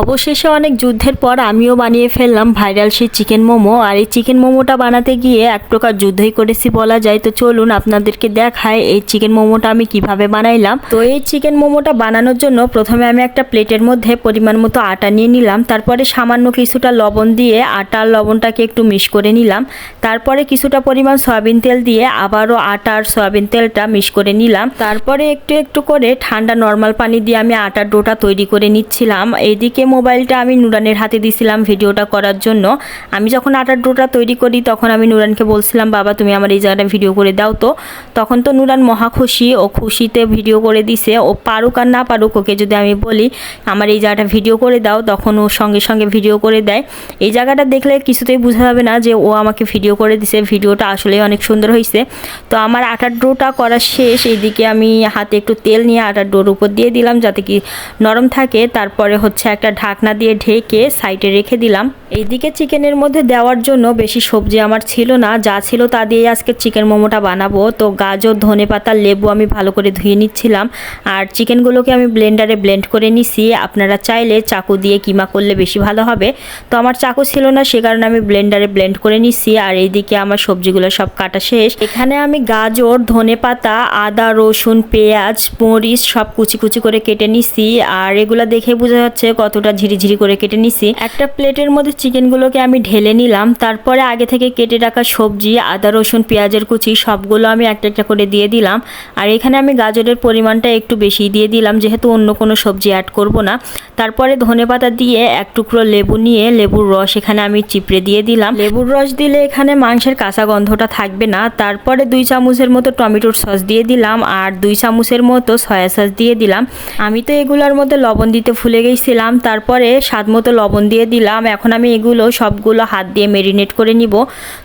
অবশেষে অনেক যুদ্ধের পর আমিও বানিয়ে ফেললাম ভাইরাল সেই চিকেন মোমো। আর এই চিকেন মোমোটা বানাতে গিয়ে এক প্রকার যুদ্ধই করেছি বলা যায়। তো চলুন আপনাদেরকে দেখায় এই চিকেন মোমোটা আমি কিভাবে বানাইলাম। তো এই চিকেন মোমোটা বানানোর জন্য প্রথমে আমি একটা প্লেটের মধ্যে পরিমাণ মতো আটা নিয়ে নিলাম। তারপরে সামান্য কিছুটা লবণ দিয়ে আটা আর লবণটাকে একটু মিক্স করে নিলাম। তারপরে কিছুটা পরিমাণ সয়াবিন তেল দিয়ে আবারও আটা আর সয়াবিন তেলটা মিক্স করে নিলাম। তারপরে একটু একটু করে ঠান্ডা নর্মাল পানি দিয়ে আমি আটার ডোটা তৈরি করে নিচ্ছিলাম। এইদিকে মোবাইলটা আমি নুরানের হাতে দিয়েছিলাম ভিডিওটা করার জন্য। আমি যখন আটার ডোটা তৈরি করি তখন আমি নুরানকে বলছিলাম, বাবা তুমি আমার এই জায়গাটা ভিডিও করে দাও। তো তখন তো নুরান মহা খুশি, ও খুশিতে ভিডিও করে দিছে। ও পারুক আর না পারুক, ওকে যদি আমি বলি আমার এই জায়গাটা ভিডিও করে দাও তখন ও সঙ্গে সঙ্গে ভিডিও করে দেয়। এই জায়গাটা দেখলে কিছুতেই বোঝা যাবে না যে ও আমাকে ভিডিও করে দিছে। ভিডিওটা আসলে অনেক সুন্দর হয়েছে। তো আমার আটার ডোটা করা শেষ। এইদিকে আমি হাতে একটু তেল নিয়ে আটার ডোর উপর দিয়ে দিলাম যাতে কি নরম থাকে। তারপরে হচ্ছে একটা ঢাকনা দিয়ে ঢেকে সাইডে রেখে দিলাম। এইদিকে চিকেনের মধ্যে দেওয়ার জন্য বেশি সবজি আমার ছিল না, যা ছিল তা দিয়ে আজকে চিকেন মোমোটা বানাবো। তো গাজর, ধনেপাতা, লেবু আমি ভালো করে ধুয়ে নিচ্ছিলাম। আর চিকেনগুলোকে আমি ব্লেন্ডারে ব্লেন্ড করে নিছি। আপনারা চাইলে চাকু দিয়ে কিমা করলে বেশি ভালো হবে। তো আমার চাকু ছিল না, সে কারণে আমি ব্লেন্ডারে ব্লেন্ড করে নিছি। আর এইদিকে আমার সবজিগুলো সব কাটা শেষ। এখানে আমি গাজর, ধনেপাতা, আদা, রসুন, পেঁয়াজ, মরিচ সব কুচি কুচি করে কেটে নিছি। আর এগুলা দেখে বোঝা যাচ্ছে কতটা ঝিরিঝিরি করে কেটে নিছি। একটা প্লেটের মধ্যে চিকেনগুলোকে আমি ঢেলে নিলাম। তারপরে আগে থেকে কেটে রাখা সবজি, আদা, রসুন, পেঁয়াজের কুচি সবগুলো আমি একটা একটা করে দিয়ে দিলাম। আর এখানে আমি গাজরের পরিমাণটা একটু বেশি দিয়ে দিলাম, যেহেতু অন্য কোনো সবজি অ্যাড করব না। তারপরে ধনেপাতা দিয়ে এক টুকরো লেবু নিয়ে লেবুর রস এখানে আমি চিপড়ে দিয়ে দিলাম। লেবুর রস দিলে এখানে মাংসের কাঁচা গন্ধটা থাকবে না। তারপরে 2 চামচের মতো টমেটোর সস দিয়ে দিলাম আর 2 চামচের মতো সয়া সস দিয়ে দিলাম। আমি তো এগুলোর মধ্যে লবণ দিতে ভুলে গেছিলাম। তারপরে স্বাদ মতো লবণ দিয়ে দিলাম। এখন আমি এগুলো সবগুলো হাত দিয়ে মেরিনেট করে নিব।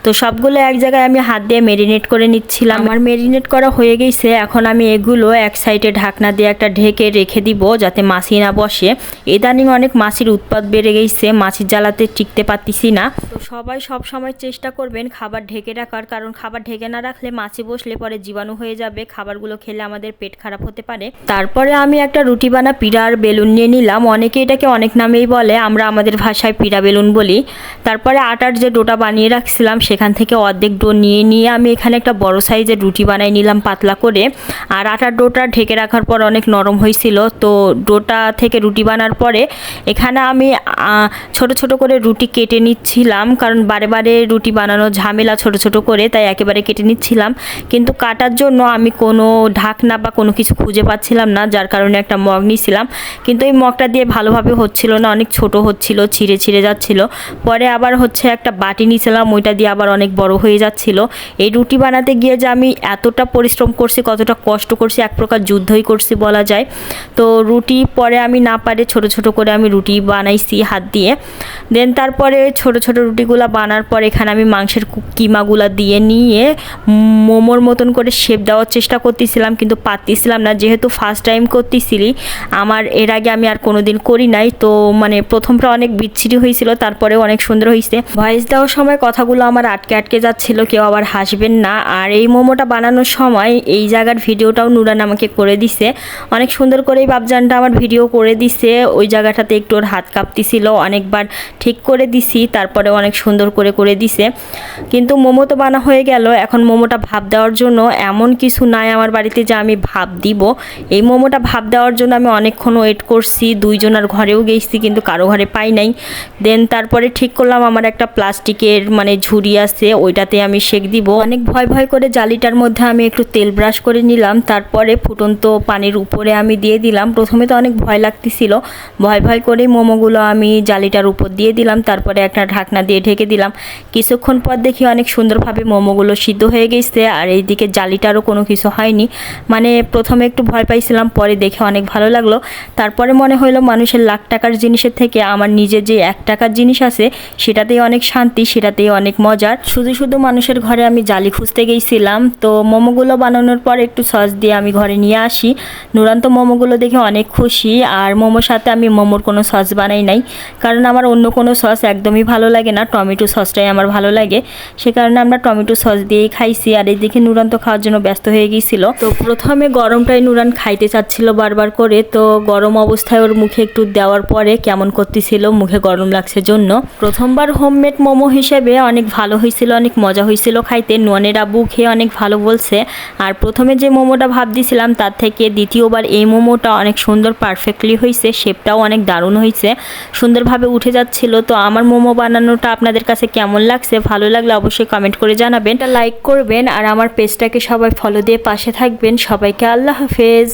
তো সবগুলো এক জায়গায় আমি হাত দিয়ে মেরিনেট করে নিচ্ছিলাম। আমার মেরিনেট করা হয়ে গেছে। এখন আমি এগুলো এক সাইডে ঢাকনা দিয়ে একটা ঢেকে রেখে দিব যাতে মাছি না বসে। ইদানিং অনেক মাছির উৎপাত বেড়ে গেছে, মাছির জ্বালাতে টিকতে পারতেছি না। তো সবাই সব সময় চেষ্টা করবেন খাবার ঢেকে রাখার, কারণ খাবার ঢেকে না রাখলে মাছি বসলে পরে জীবাণু হয়ে যাবে। খাবারগুলো খেলে আমাদের পেট খারাপ হতে পারে। তারপরে আমি একটা রুটি বানা পিড়ার বেলুন নিয়ে নিলাম। অনেকে এটাকে অনেক নামেই বলে, আমরা আমাদের ভাষায় পিড়া বেলুন বলি। তারপরে আটার যে ডোটা বানিয়ে রাখছিলাম সেখান থেকে অর্ধেক ডো নিয়ে আমি এখানে একটা বড় সাইজের রুটি বানাই নিলাম পাতলা করে। আর আটার ডোটা ঢেকে রাখার পর অনেক নরম হয়েছিল। তো ডোটা থেকে রুটি বানার পরে এখানে আমি ছোট ছোট করে রুটি কেটে নিচ্ছিলাম, কারণ বারে বারে রুটি বানানো ঝামেলা ছোট ছোট করে, তাই একেবারে কেটে নিচ্ছিলাম। কিন্তু কাটার জন্য আমি কোনো ঢাকনা বা কোনো কিছু খুঁজে পাচ্ছিলাম না, যার কারণে একটা মগ নিয়েছিলাম। কিন্তু এই মগটা দিয়ে ভালোভাবে হচ্ছিল না, অনেক ছোট হচ্ছিল, ছিঁড়ে ছিঁড়ে যাচ্ছিল। পরে আবার হচ্ছে একটা বাটি নিয়েছিলাম, ওইটা দিয়ে আবার অনেক বড় হয়ে যাচ্ছিল। এই রুটি বানাতে গিয়ে যে আমি এতটা পরিশ্রম করছি, কতটা কষ্ট করছি, এক প্রকার যুদ্ধই করছি বলা যায়। তো রুটি পরে আমি না পারে ছোট ছোট করে আমি রুটি বানাইছি হাত দিয়ে। দেন তারপরে ছোট ছোট রুটিগুলা বানার পর এখানে আমি মাংসের কিমাগুলা দিয়ে নিয়ে মোমোর মতন করে শেপ দেওয়ার চেষ্টা করতেছিলাম, কিন্তু পারতেছিলাম না, যেহেতু ফার্স্ট টাইম করতেছিলি। আমার এর আগে আমি আর কোনো দিন করি নাই। তো মানে প্রথমটা অনেক বিচ্ছিরি হয়েছিল, তারপরেও অনেক সুন্দর হয়েছে। ভয়েস দেওয়ার সময় কথাগুলো আমার আটকে আটকে যাচ্ছিল, কেউ আবার হাসবেন না। আর এই মোমোটা বানানোর সময় এই জায়গার ভিডিওটাও নুরান আমাকে করে দিছে অনেক সুন্দর করে। এই বাবজানটা আমার ভিডিও করে দিছে। ওই জায়গাটাতে একটু ওর হাত কাঁপতেছিল, অনেকবার ঠিক করে দিছি, তারপরে অনেক সুন্দর করে করে দিছে। কিন্তু মোমো তো বানা হয়ে গেল। এখন মোমোটা ভাপ দেওয়ার জন্য এমন কিছু নাই আমার বাড়িতে যে আমি ভাপ দিব। এই মোমোটা ভাপ দেওয়ার জন্য আমি অনেকক্ষণ ওয়েট করছি, 2 জনের ঘরেও গেছি কিন্তু কারো ঘরে পাই নাই। দেন তারপরে ঠিক করলাম আমার একটা প্লাস্টিকের মানে ঝুড়ি আছে, ওইটাতে আমি সেঁক দিব। অনেক ভয় ভয় করে জালিটার মধ্যে আমি একটু তেল ব্রাশ করে নিলাম। তারপরে ফুটন্ত পানির উপরে আমি দিয়ে দিলাম। প্রথমে তো অনেক ভয় লাগতেছিল, ভয় ভয় করে মোমোগুলো আমি জালিটার উপর দিয়ে দিলাম। তারপরে একটা ঢাকনা দিয়ে ঢেকে দিলাম। কিছুক্ষণ পর দেখি অনেক সুন্দরভাবে মোমোগুলো সিদ্ধ হয়ে গেছে। আর এইদিকে জালিটারও কোনো কিছু হয়নি। মানে প্রথমে একটু ভয় পাইছিলাম, পরে দেখে অনেক ভালো লাগলো। তারপরে মনে হলো মানুষের লাখ টাকার জিনিসের থেকে আমার নিজে যে 1 টাকার জিনিস জিনিস আছে সেটাতেই অনেক শান্তি, সেটাতেই অনেক মজার। শুধু শুধু মানুষের ঘরে আমি জালি খুঁজতে গেছিলাম। তো মোমোগুলো বানানোর পর একটু সস দিয়ে আমি ঘরে নিয়ে আসি। নুরান তো মোমোগুলো দেখে অনেক খুশি। আর মোমোর সাথে আমি মোমোর কোনো সস বানাই নাই, কারণ আমার অন্য কোনো সস একদমই ভালো লাগে না, টমেটো সসটাই আমার ভালো লাগে। সে কারণে আমরা টমেটো সস দিয়েই খাইছি। আর এদিকে নুরান তো খাওয়ার জন্য ব্যস্ত হয়ে গিয়েছিল। তো প্রথমে গরমটাই নুরান খাইতে চাচ্ছিল বারবার করে। তো গরম অবস্থায় ওর মুখে একটু দেওয়ার পরে কেমন করতেছিল, মুখে গরম লাগছে জন্য। প্রথমবার হোমমেড মোমো হিসেবে অনেক ভালো হয়েছিল, অনেক মজা হয়েছিল খাইতে। নুয়ানের আব্বু খেয়ে অনেক ভালো বলছে। আর প্রথমে যে মোমোটা ভাব দিছিলাম তার থেকে দ্বিতীয়বার এই মোমোটা অনেক সুন্দর পারফেক্টলি হয়েছে, শেপটাও অনেক দারুণ হয়েছে, সুন্দরভাবে উঠে যাচ্ছিল। তো আমার মোমো বানানোটা আপনাদের কাছে কেমন লাগছে, ভালো লাগলে অবশ্যই কমেন্ট করে জানাবেন, লাইক করবেন আর আমার পেজটাকে সবাই ফলো দিয়ে পাশে থাকবেন। সবাইকে আল্লাহ হাফেজ।